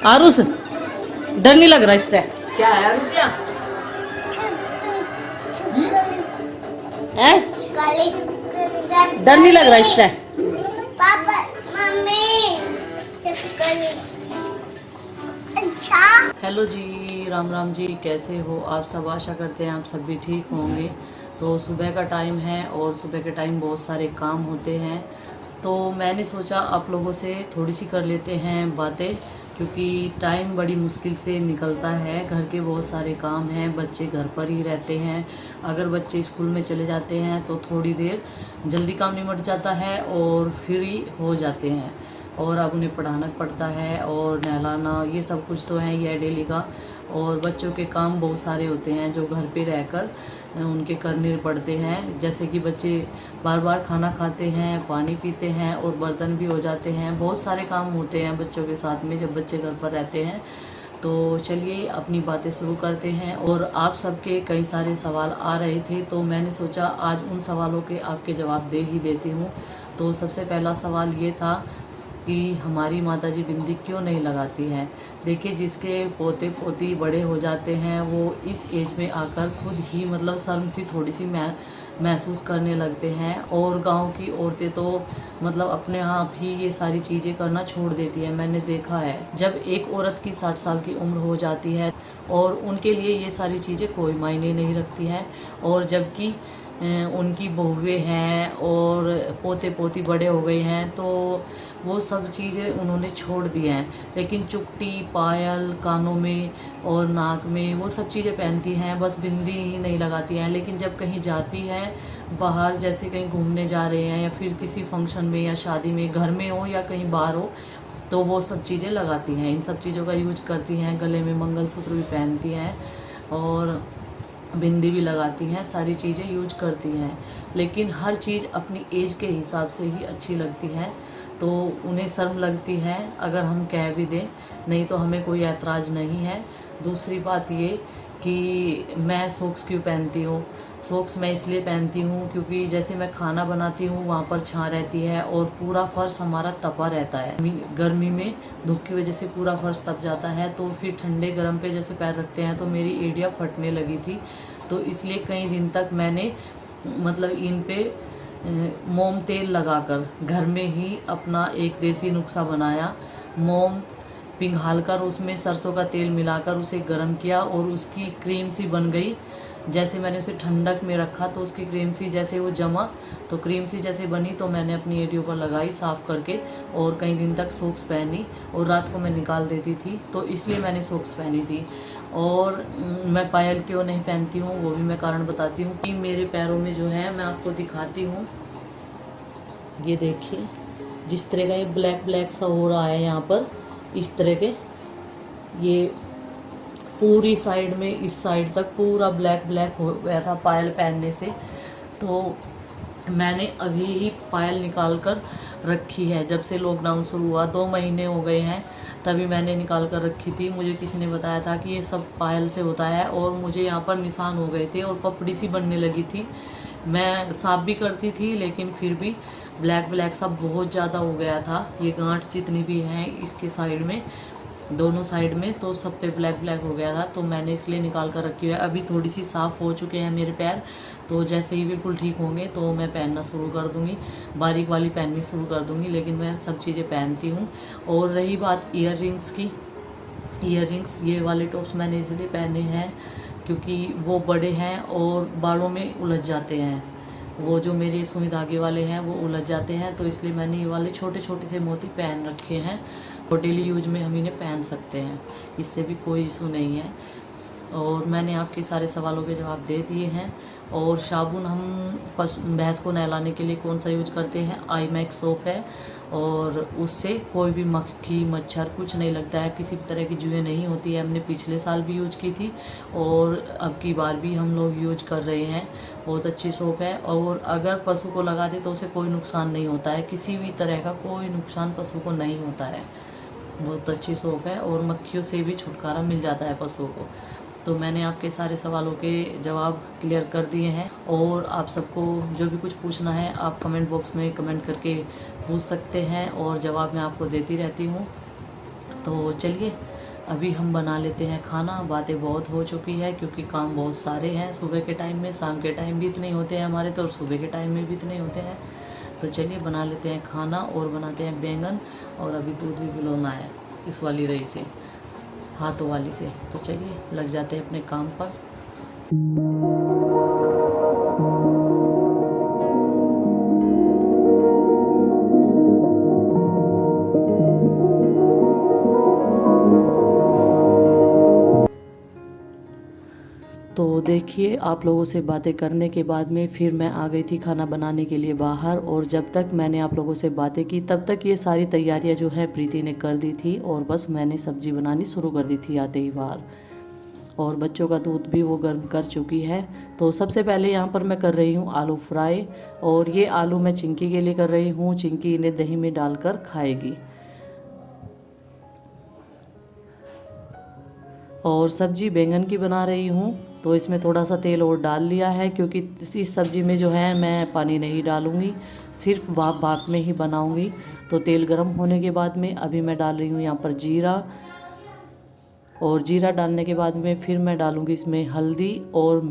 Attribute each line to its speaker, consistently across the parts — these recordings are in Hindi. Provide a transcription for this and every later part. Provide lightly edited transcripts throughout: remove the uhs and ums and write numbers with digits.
Speaker 1: आरुष डर नहीं लग रहा इससे? क्या है आरुष? क्या है? डर नहीं लग रहा इससे?
Speaker 2: पापा मम्मी अच्छा।
Speaker 1: हेलो जी, राम राम जी, कैसे हो आप सब? आशा करते हैं आप सब भी ठीक होंगे। तो सुबह का टाइम है और सुबह के टाइम बहुत सारे काम होते हैं, तो मैंने सोचा आप लोगों से थोड़ी सी कर लेते हैं बातें, क्योंकि टाइम बड़ी मुश्किल से निकलता है। घर के बहुत सारे काम हैं, बच्चे घर पर ही रहते हैं। अगर बच्चे स्कूल में चले जाते हैं तो थोड़ी देर जल्दी काम निमट जाता है और फ्री हो जाते हैं, और अब उन्हें पढ़ाना पड़ता है और नहलाना, ये सब कुछ तो है ही है डेली का। और बच्चों के काम बहुत सारे होते हैं जो घर पे रहकर उनके करने पड़ते हैं, जैसे कि बच्चे बार बार खाना खाते हैं, पानी पीते हैं और बर्तन भी हो जाते हैं। बहुत सारे काम होते हैं बच्चों के साथ में जब बच्चे घर पर रहते हैं। तो चलिए अपनी बातें शुरू करते हैं। और आप सबके कई सारे सवाल आ रहे थे, तो मैंने सोचा आज उन सवालों के आपके जवाब दे ही देती हूँ। तो सबसे पहला सवाल ये था कि हमारी माताजी बिंदी क्यों नहीं लगाती हैं। देखिए, जिसके पोते पोती बड़े हो जाते हैं वो इस एज में आकर खुद ही मतलब शर्म सी थोड़ी सी महसूस करने लगते हैं। और गांव की औरतें तो मतलब अपने आप ही ये सारी चीज़ें करना छोड़ देती है। मैंने देखा है जब एक औरत की 60 साल की उम्र हो जाती है और उनके लिए ये सारी चीज़ें कोई मायने नहीं रखती हैं, और जबकि उनकी बहुएं हैं और पोते पोती बड़े हो गए हैं तो वो सब चीज़ें उन्होंने छोड़ दी हैं। लेकिन चुट्टी, पायल कानों में और नाक में वो सब चीज़ें पहनती हैं, बस बिंदी ही नहीं लगाती हैं। लेकिन जब कहीं जाती हैं बाहर, जैसे कहीं घूमने जा रहे हैं या फिर किसी फंक्शन में या शादी में, घर में हो या कहीं बाहर हो, तो वो सब चीज़ें लगाती हैं, इन सब चीज़ों का यूज करती हैं। गले में मंगलसूत्र भी पहनती हैं और बिंदी भी लगाती हैं, सारी चीज़ें यूज करती हैं। लेकिन हर चीज़ अपनी एज के हिसाब से ही अच्छी लगती है, तो उन्हें शर्म लगती है अगर हम कह भी दें, नहीं तो हमें कोई ऐतराज़ नहीं है। दूसरी बात ये कि मैं सॉक्स क्यों पहनती हूँ। सॉक्स मैं इसलिए पहनती हूँ क्योंकि जैसे मैं खाना बनाती हूँ वहाँ पर छां रहती है और पूरा फर्श हमारा तपा रहता है। गर्मी में धूप की वजह से पूरा फर्श तप जाता है, तो फिर ठंडे गर्म पे जैसे पैर रखते हैं तो मेरी एड़ियाँ फटने लगी थी। तो इसलिए कई दिन तक मैंने मतलब इन पे मोम तेल लगाकर घर में ही अपना एक देसी नुस्खा बनाया। मोम पिघाल कर उसमें सरसों का तेल मिलाकर उसे गर्म किया और उसकी क्रीम सी बन गई। जैसे मैंने उसे ठंडक में रखा तो उसकी क्रीम सी जैसे वो जमा, तो क्रीम सी जैसे बनी तो मैंने अपनी एड़ियों पर लगाई साफ़ करके, और कई दिन तक सॉक्स पहनी। और रात को मैं निकाल देती थी, तो इसलिए मैंने सॉक्स पहनी थी। और मैं पायल क्यों नहीं पहनती हूँ वो भी मैं कारण बताती हूँ कि मेरे पैरों में जो है, मैं आपको दिखाती हूँ, ये देखिए जिस तरह का ये ब्लैक ब्लैक सा हो रहा है यहाँ पर, इस तरह के, ये पूरी साइड में इस साइड तक पूरा ब्लैक ब्लैक हो गया था पायल पहनने से। तो मैंने अभी ही पायल निकाल कर रखी है, जब से लॉकडाउन शुरू हुआ 2 महीने हो गए हैं, तभी मैंने निकाल कर रखी थी। मुझे किसी ने बताया था कि ये सब पायल से होता है, और मुझे यहाँ पर निशान हो गए थे और पपड़ी सी बनने लगी थी। मैं साफ भी करती थी लेकिन फिर भी ब्लैक ब्लैक सा बहुत ज़्यादा हो गया था। ये गांठ जितनी भी हैं इसके साइड में, दोनों साइड में, तो सब पे ब्लैक ब्लैक हो गया था, तो मैंने इसलिए निकाल कर रखी है। अभी थोड़ी सी साफ़ हो चुके हैं मेरे पैर, तो जैसे ही बिल्कुल ठीक होंगे तो मैं पहनना शुरू कर दूँगी, बारीक वाली पहननी शुरू कर दूँगी। लेकिन मैं सब चीज़ें पहनती हूँ। और रही बात ईयर रिंग्स की, ईयर रिंग्स ये वाले टॉप्स मैंने इसलिए पहने हैं क्योंकि वो बड़े हैं और बालों में उलझ जाते हैं। वो जो मेरे सुई धागे वाले हैं वो उलझ जाते हैं, तो इसलिए मैंने ये वाले छोटे छोटे से मोती पहन रखे हैं, और डेली यूज में हम इन्हें पहन सकते हैं, इससे भी कोई इशू नहीं है। और मैंने आपके सारे सवालों के जवाब दे दिए हैं। और साबुन हम भैंस को नहलाने के लिए कौन सा यूज करते हैं, आई मैक्स सोप है, और उससे कोई भी मक्खी मच्छर कुछ नहीं लगता है, किसी भी तरह की जुएँ नहीं होती है। हमने पिछले साल भी यूज की थी और अब की बार भी हम लोग यूज कर रहे हैं। बहुत अच्छी सोप है, और अगर पशु को लगा दे तो उसे कोई नुकसान नहीं होता है, किसी भी तरह का कोई नुकसान पशु को नहीं होता है। बहुत अच्छी सोप है और मक्खियों से भी छुटकारा मिल जाता है पशुओं को। तो मैंने आपके सारे सवालों के जवाब क्लियर कर दिए हैं, और आप सबको जो भी कुछ पूछना है आप कमेंट बॉक्स में कमेंट करके पूछ सकते हैं, और जवाब मैं आपको देती रहती हूँ। तो चलिए अभी हम बना लेते हैं खाना। बातें बहुत हो चुकी है क्योंकि काम बहुत सारे हैं सुबह के टाइम में, शाम के टाइम भी इतने होते हैं हमारे तो, और सुबह के टाइम में भी इतने होते हैं। तो चलिए बना लेते हैं खाना और बनाते हैं बैंगन। और अभी दूध भी पिलाना है इस वाली रही से, हाथों वाली से। तो चलिए लग जाते हैं अपने काम पर। तो देखिए आप लोगों से बातें करने के बाद में फिर मैं आ गई थी खाना बनाने के लिए बाहर। और जब तक मैंने आप लोगों से बातें की तब तक ये सारी तैयारियां जो है प्रीति ने कर दी थी, और बस मैंने सब्जी बनानी शुरू कर दी थी आते ही बाहर। और बच्चों का दूध भी वो गर्म कर चुकी है। तो सबसे पहले यहाँ पर मैं कर रही हूँ आलू फ्राई। और ये आलू मैं चिंकी के लिए कर रही हूँ, चिंकी इन्हें दही में डालकर खाएगी। और सब्जी बैंगन की बना रही हूँ, तो इसमें थोड़ा सा तेल और डाल लिया है क्योंकि इस सब्जी में जो है मैं पानी नहीं डालूँगी, सिर्फ भाप में ही बनाऊँगी। तो तेल गर्म होने के बाद में अभी मैं डाल रही हूँ यहाँ पर जीरा। और जीरा डालने के बाद में फिर मैं डालूँगी इसमें हल्दी और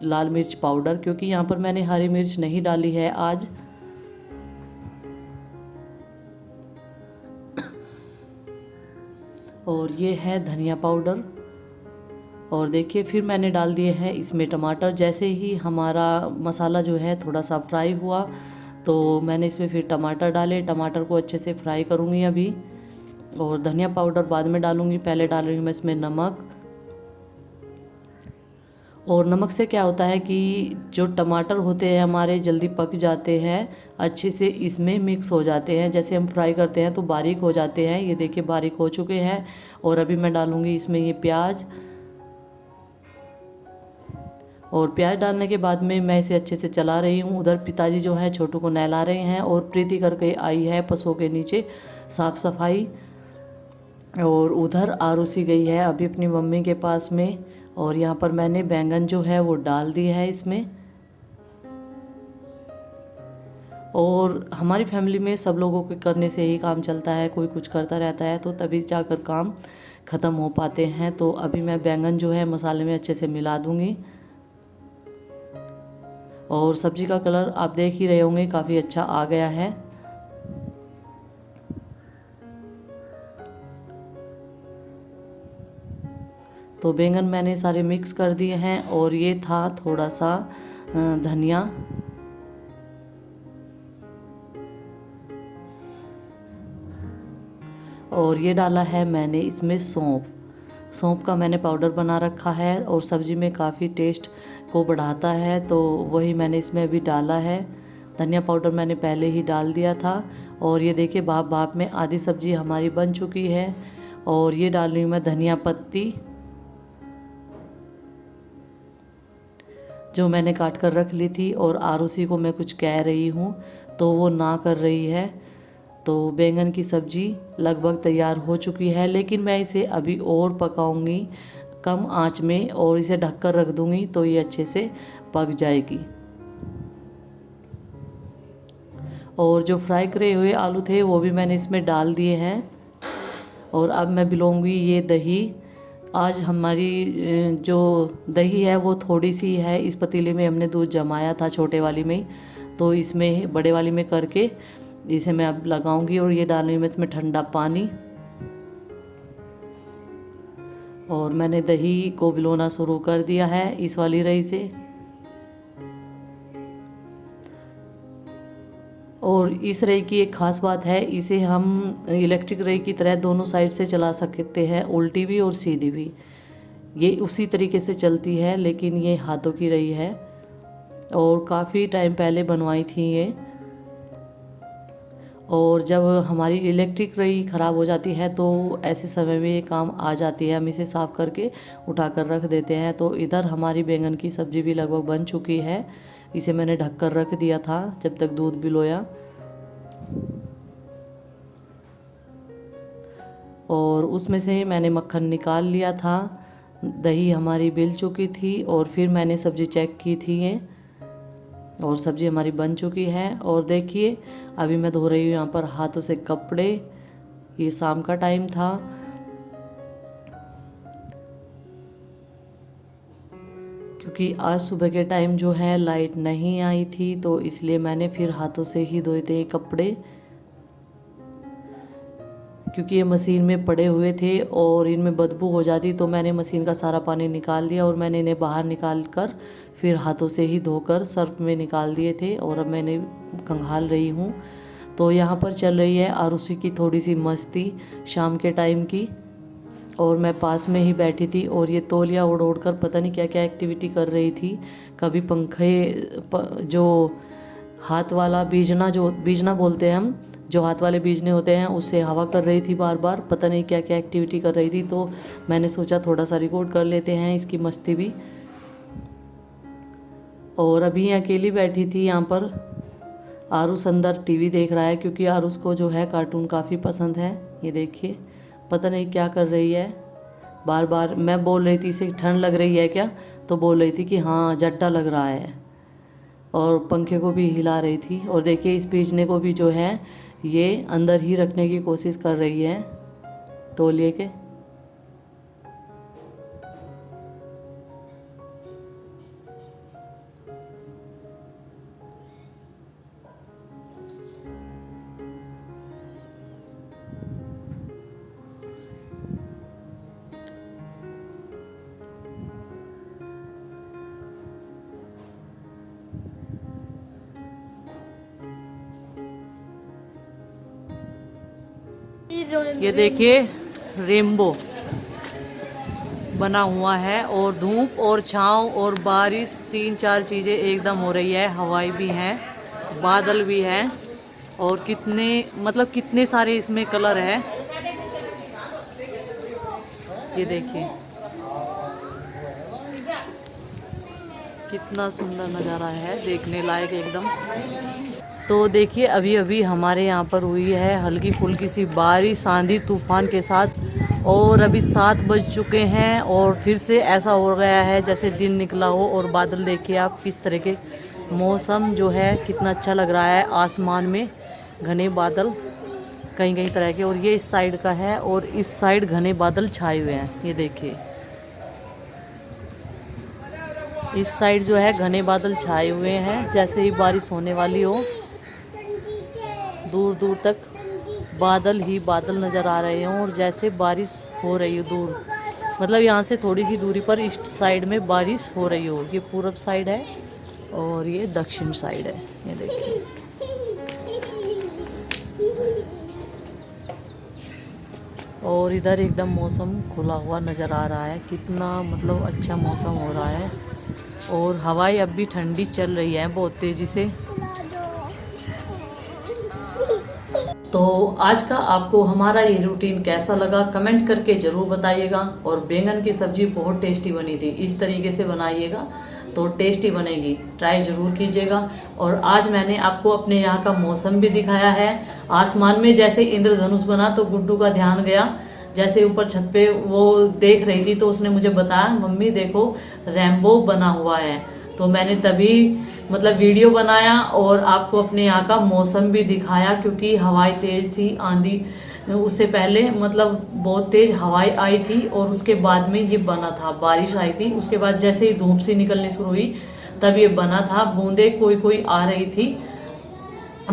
Speaker 1: लाल मिर्च पाउडर, क्योंकि यहाँ पर मैंने हरी मिर्च नहीं डाली है आज। और ये है धनिया पाउडर। और देखिए फिर मैंने डाल दिए हैं इसमें टमाटर। जैसे ही हमारा मसाला जो है थोड़ा सा फ्राई हुआ तो मैंने इसमें फिर टमाटर डाले। टमाटर को अच्छे से फ्राई करूँगी अभी। और धनिया पाउडर बाद में डालूँगी, पहले डाल रही हूँ मैं इसमें नमक। और नमक से क्या होता है कि जो टमाटर होते हैं हमारे जल्दी पक जाते हैं, अच्छे से इसमें मिक्स हो जाते हैं। जैसे हम फ्राई करते हैं तो बारीक हो जाते हैं। ये देखिए बारीक हो चुके हैं। और अभी मैं डालूँगी इसमें ये प्याज। और प्याज डालने के बाद में मैं इसे अच्छे से चला रही हूँ। उधर पिताजी जो हैं छोटू को नहला रहे हैं, और प्रीति करके आई है पशुओं के नीचे साफ़ सफाई। और उधर आरुषि गई है अभी अपनी मम्मी के पास में। और यहाँ पर मैंने बैंगन जो है वो डाल दिया है इसमें। और हमारी फैमिली में सब लोगों के करने से ही काम चलता है, कोई कुछ करता रहता है तो तभी जाकर काम ख़त्म हो पाते हैं। तो अभी मैं बैंगन जो है मसाले में अच्छे से मिला दूँगी। और सब्ज़ी का कलर आप देख ही रहे होंगे काफ़ी अच्छा आ गया है। तो बैंगन मैंने सारे मिक्स कर दिए हैं। और ये था थोड़ा सा धनिया। और ये डाला है मैंने इसमें सौंफ का मैंने पाउडर बना रखा है, और सब्ज़ी में काफ़ी टेस्ट को बढ़ाता है, तो वही मैंने इसमें अभी डाला है। धनिया पाउडर मैंने पहले ही डाल दिया था। और ये देखिए भाप में आधी सब्ज़ी हमारी बन चुकी है। और ये डाल रही हूँ मैं धनिया पत्ती जो मैंने काट कर रख ली थी। और आरुषि को मैं कुछ कह रही हूँ तो वो ना कर रही है। तो बैंगन की सब्ज़ी लगभग तैयार हो चुकी है, लेकिन मैं इसे अभी और पकाऊंगी कम आंच में, और इसे ढककर रख दूंगी तो ये अच्छे से पक जाएगी। और जो फ्राई करे हुए आलू थे वो भी मैंने इसमें डाल दिए हैं। और अब मैं बिलोंगी ये दही। आज हमारी जो दही है वो थोड़ी सी है। इस पतीले में हमने दूध जमाया था छोटे वाली में, तो इसमें बड़े वाली में करके इसे मैं अब लगाऊंगी। और ये डाल रही हूँ मैं इसमें ठंडा पानी। और मैंने दही को बिलोना शुरू कर दिया है इस वाली रही से। और इस रई की एक ख़ास बात है, इसे हम इलेक्ट्रिक रई की तरह दोनों साइड से चला सकते हैं, उल्टी भी और सीधी भी। ये उसी तरीके से चलती है, लेकिन ये हाथों की रई है और काफ़ी टाइम पहले बनवाई थी ये। और जब हमारी इलेक्ट्रिक रई ख़राब हो जाती है तो ऐसे समय में ये काम आ जाती है। हम इसे साफ़ करके उठा कर रख देते हैं। तो इधर हमारी बैंगन की सब्ज़ी भी लगभग बन चुकी है। इसे मैंने ढक कर रख दिया था जब तक दूध बिलोया। और उसमें से मैंने मक्खन निकाल लिया था। दही हमारी बिल चुकी थी और फिर मैंने सब्ज़ी चेक की थी ये, और सब्ज़ी हमारी बन चुकी है। और देखिए अभी मैं धो रही हूँ यहाँ पर हाथों से कपड़े। ये शाम का टाइम था। क्योंकि आज सुबह के टाइम जो है लाइट नहीं आई थी, तो इसलिए मैंने फिर हाथों से ही धोए थे कपड़े, क्योंकि ये मशीन में पड़े हुए थे और इनमें बदबू हो जाती, तो मैंने मशीन का सारा पानी निकाल दिया और मैंने इन्हें बाहर निकाल कर फिर हाथों से ही धोकर सर्फ में निकाल दिए थे और अब मैंने खंगाल रही हूँ। तो यहाँ पर चल रही है आरुषि की थोड़ी सी मस्ती शाम के टाइम की, और मैं पास में ही बैठी थी और ये तौलिया ओढ़ ओढ़ कर पता नहीं क्या क्या एक्टिविटी कर रही थी। कभी पंखे जो हाथ वाला बीजना, जो बीजना बोलते हैं हम, जो हाथ वाले बीजने होते हैं, उससे हवा कर रही थी बार बार, पता नहीं क्या क्या एक्टिविटी कर रही थी। तो मैंने सोचा थोड़ा सा रिकॉर्ड कर लेते हैं इसकी मस्ती भी। और अभी अकेली बैठी थी यहाँ पर। आरुष अंदर टीवी देख रहा है, क्योंकि आरुष को जो है कार्टून काफ़ी पसंद है। ये देखिए पता नहीं क्या कर रही है। बार बार मैं बोल रही थी इसे ठंड लग रही है क्या, तो बोल रही थी कि हाँ जट्टा लग रहा है, और पंखे को भी हिला रही थी। और देखिए इस बीजने को भी जो है ये अंदर ही रखने की कोशिश कर रही है तौलिए के। ये देखिए रेनबो बना हुआ है, और धूप और छांव और बारिश, तीन चार चीज़ें एकदम हो रही है। हवाई भी है, बादल भी है, और कितने सारे इसमें कलर है। ये देखिए कितना सुंदर नज़ारा है, देखने लायक एकदम। तो देखिए अभी अभी हमारे यहाँ पर हुई है हल्की फुल्की सी बारिश आंधी तूफान के साथ, और अभी 7 बज चुके हैं और फिर से ऐसा हो गया है जैसे दिन निकला हो। और बादल देखिए आप किस तरह के, मौसम जो है कितना अच्छा लग रहा है। आसमान में घने बादल कई कई तरह के, और ये इस साइड का है और इस साइड घने बादल छाए हुए हैं। ये देखिए इस साइड जो है घने बादल छाए हुए हैं, जैसे ही बारिश होने वाली हो। दूर दूर तक बादल ही बादल नज़र आ रहे हों, और जैसे बारिश हो रही हो दूर, मतलब यहाँ से थोड़ी सी दूरी पर इस साइड में बारिश हो रही हो। ये पूरब साइड है और ये दक्षिण साइड है। ये देखिए और इधर एकदम मौसम खुला हुआ नज़र आ रहा है, कितना मतलब अच्छा मौसम हो रहा है। और हवाएं अब भी ठंडी चल रही है बहुत तेज़ी से। तो आज का आपको हमारा ये रूटीन कैसा लगा कमेंट करके ज़रूर बताइएगा। और बैंगन की सब्ज़ी बहुत टेस्टी बनी थी, इस तरीके से बनाइएगा तो टेस्टी बनेगी, ट्राई ज़रूर कीजिएगा। और आज मैंने आपको अपने यहाँ का मौसम भी दिखाया है। आसमान में जैसे इंद्रधनुष बना तो गुड्डू का ध्यान गया, जैसे ऊपर छत पे वो देख रही थी तो उसने मुझे बताया मम्मी देखो रेनबो बना हुआ है। तो मैंने तभी मतलब वीडियो बनाया और आपको अपने यहाँ का मौसम भी दिखाया, क्योंकि हवाएं तेज थी, आंधी उससे पहले मतलब बहुत तेज हवाएं आई थी और उसके बाद में ये बना था, बारिश आई थी। उसके बाद जैसे ही धूप सी निकलनी शुरू हुई तब ये बना था, बूंदे कोई कोई आ रही थी,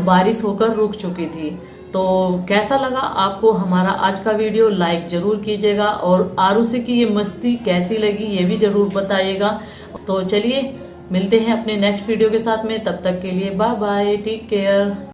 Speaker 1: बारिश होकर रुक चुकी थी। तो कैसा लगा आपको हमारा आज का वीडियो, लाइक जरूर कीजिएगा, और आरुषि की ये मस्ती कैसी लगी ये भी जरूर बताइएगा। तो चलिए मिलते हैं अपने नेक्स्ट वीडियो के साथ में, तब तक के लिए बाय बाय, टेक केयर।